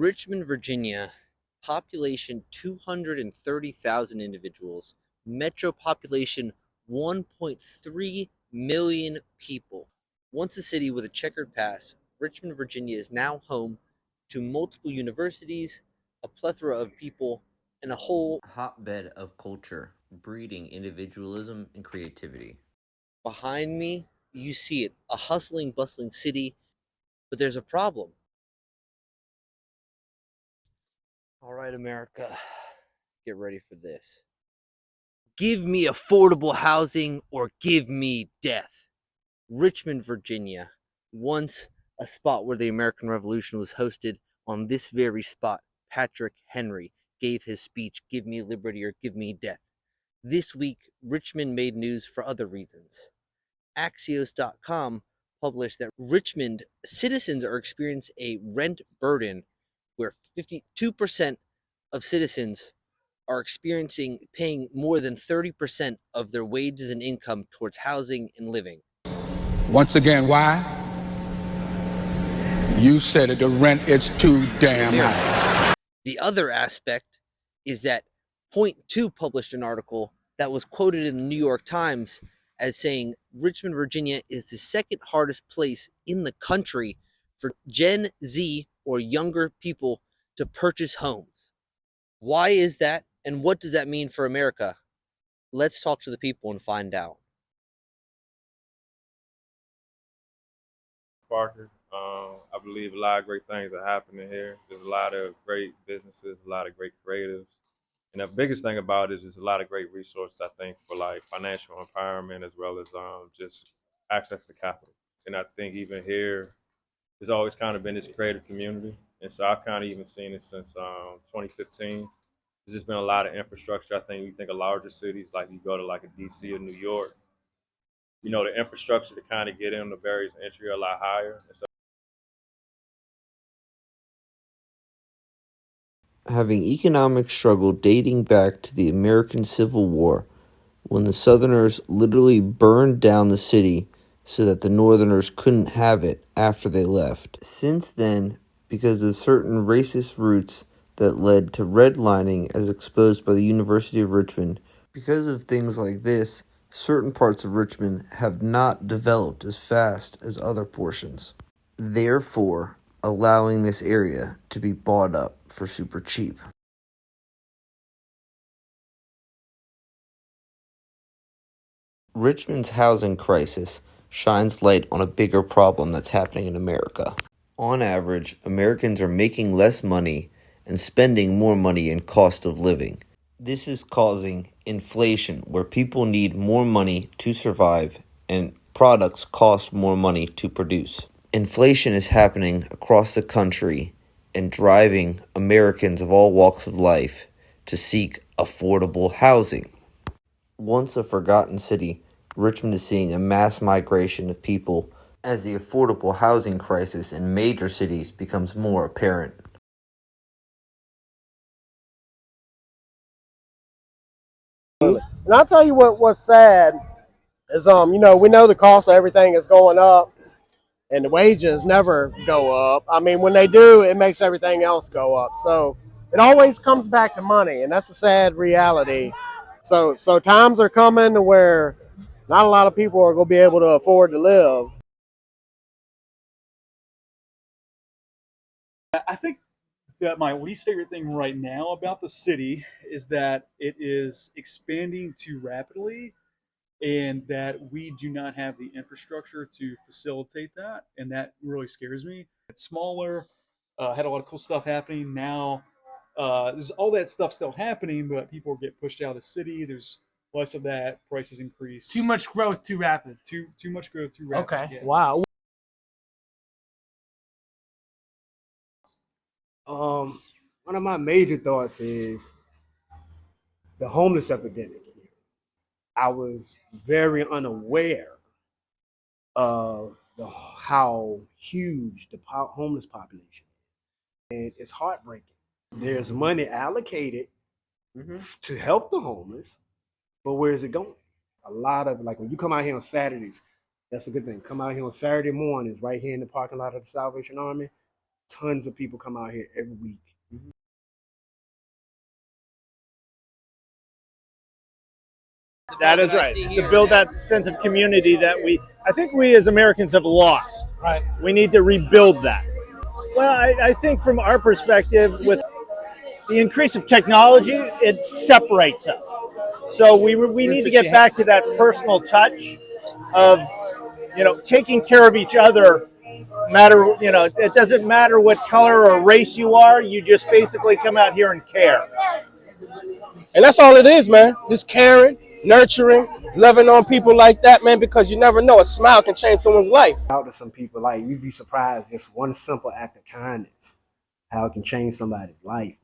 Richmond, Virginia, population 230,000 individuals, metro population 1.3 million people. Once a city with a checkered past, Richmond, Virginia is now home to multiple universities, a plethora of people, and a whole hotbed of culture, breeding individualism and creativity. Behind me, you see it, a hustling, bustling city, but there's a problem. All right, America, get ready for this. Give me affordable housing or give me death. Richmond, Virginia, once a spot where the American Revolution was hosted. On this very spot, Patrick Henry gave his speech, Give me liberty or give me death. This week, Richmond made news for other reasons. Axios.com published that Richmond citizens are experiencing a rent burden where 52% of citizens are experiencing paying more than 30% of their wages and income towards housing and living. Once again, why? You said it, the rent is too damn high. The other aspect is that Point Two published an article that was quoted in the New York Times as saying Richmond, Virginia is the second hardest place in the country for Gen Z or younger people to purchase homes. Why is that, and what does that mean for America? Let's talk to the people and find out. Parker. I believe a lot of great things are happening here. There's a lot of great businesses, a lot of great creatives. And the biggest thing about it is just a lot of great resources, I think, for like financial empowerment as well as just access to capital. And I think even here, there's always kind of been this creative community. And so I've kind of even seen it since 2015. There's just been a lot of infrastructure. I think you think of larger cities, like you go to like a DC or New York, you know, the infrastructure to kind of get in, the barriers to entry are a lot higher. And so having economic struggle dating back to the American Civil War, when the Southerners literally burned down the city so that the Northerners couldn't have it after they left. Since then, because of certain racist roots that led to redlining as exposed by the University of Richmond, because of things like this, certain parts of Richmond have not developed as fast as other portions, therefore allowing this area to be bought up for super cheap. Richmond's housing crisis shines light on a bigger problem that's happening in America. On average, Americans are making less money and spending more money in cost of living. This is causing inflation, where people need more money to survive and products cost more money to produce. Inflation is happening across the country and driving Americans of all walks of life to seek affordable housing. Once a forgotten city, Richmond is seeing a mass migration of people as the affordable housing crisis in major cities becomes more apparent. And I'll tell you what's sad is we know the cost of everything is going up and the wages never go up. I mean, when they do, it makes everything else go up. So it always comes back to money, and that's a sad reality. So times are coming where not a lot of people are going to be able to afford to live. I think that my least favorite thing right now about the city is that it is expanding too rapidly and that we do not have the infrastructure to facilitate that. And that really scares me. It's smaller, had a lot of cool stuff happening. Now, there's all that stuff still happening, but people get pushed out of the city. There's less of that. Prices increase. Too much growth, too rapid. Too much growth, too rapid. Okay. Yeah. Wow. One of my major thoughts is the homeless epidemic here. I was very unaware of how huge the homeless population is. And it's heartbreaking. There's money allocated to help the homeless, but where is it going? A lot of, like, when you come out here on Saturdays, that's a good thing. Come out here on Saturday mornings, right here in the parking lot of the Salvation Army. tons of people come out here every week. That is right. It's to build that sense of community that I think we as Americans have lost. Right. We need to rebuild that. Well, I think from our perspective, with the increase of technology, it separates us. So we need to get back to that personal touch of, taking care of each other. It doesn't matter what color or race you are. You just basically come out here and care. And that's all it is, man. Just caring, nurturing, loving on people like that, man, because you never know. A smile can change someone's life. Out to some people, like, you'd be surprised, just one simple act of kindness, how it can change somebody's life.